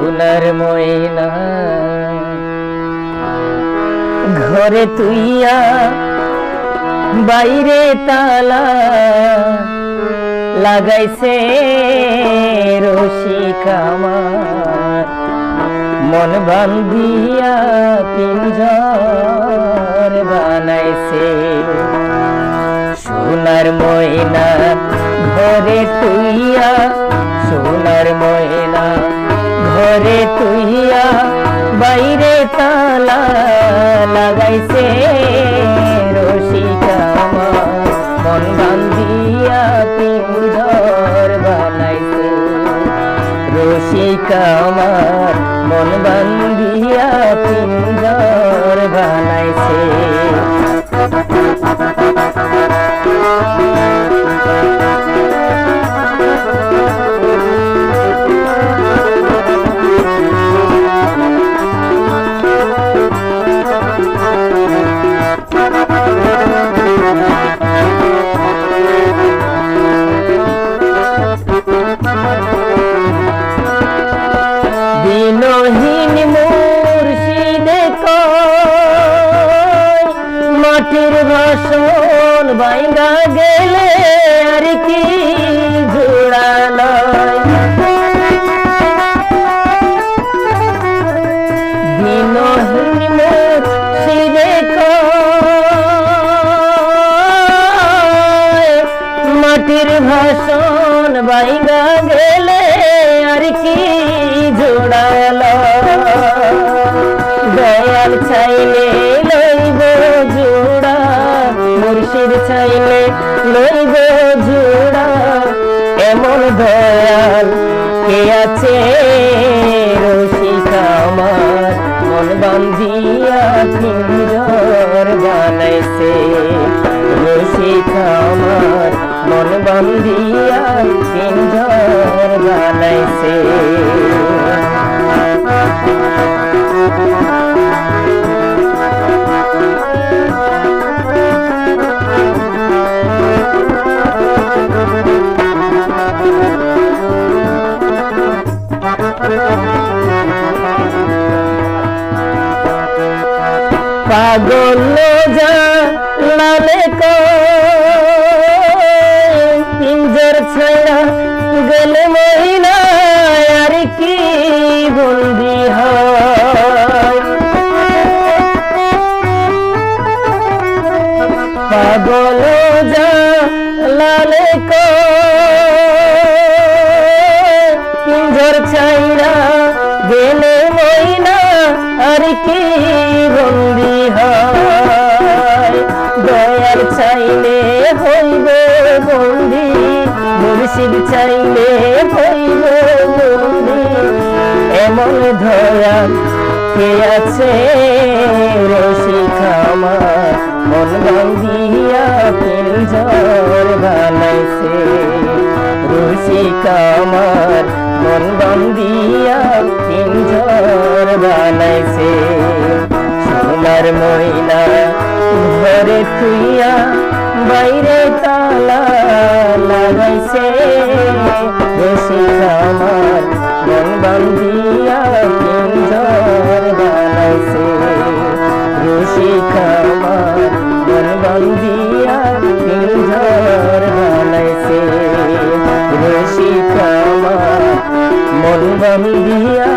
সোনার ময়না ঘরে তুইয়া বাইরে তালা লাগাইছে রশিক আমার মন বান্ধিয়া পিঞ্জর বানাইছে সোনার ময়না ঘরে তুইয়া সোনার ময়না ঘরে তুইয়া বাইরে তালা লাগাইছে রশিক আমার মন বান্ধিয়া পিঞ্জর বানাইছে রশিক আমার মন বান্ধিয়া পিঞ্জর বানাইছে দিনহীন মুর্শিদে কয় মাটির ভাষণ বাইঙ্গা গেলে আর কি জোড়ালয় দিনহীন মুর্শিদে কয় মাটির ভাষণ বাইঙ্গা গেলে আর কি দয়াল চাইলে লইব জোড়া মুর্শিদ চাইলে লইব জোড়া এমন দয়াল কে আছে রশিক আমার মন বান্ধিয়া পিঞ্জর বানাইছে রশিক আমার মন বান্ধিয়া পিঞ্জর বানাইছে পাগল জালালে পিঞ্জর ছাড়া গেলে মহিলা আর কি বন্দি হয় পাগল জালালে পিঞ্জর ছাড়া গেলে মহিলা আর কি বন্দি হয় দয়াল চাইলে হইব বন্দি মুর্শিদ চাইলে হইব বন্দি এমন দয়াল কে আছে রশিক আমার মন বান্ধিয়া পিঞ্জর বানাইছে রশিক আমার মন বান্ধিয়া পিঞ্জর বানাইছে সোনার ময়না ঘরে তুইয়া বাইরে তালা লাগাইছে রশিক আমার মন বান্ধিয়া পিঞ্জর বানাইছে রশিক আমার মন বান্ধিয়া পিঞ্জর বানাইছে রশিক আমার মন বান্ধিয়া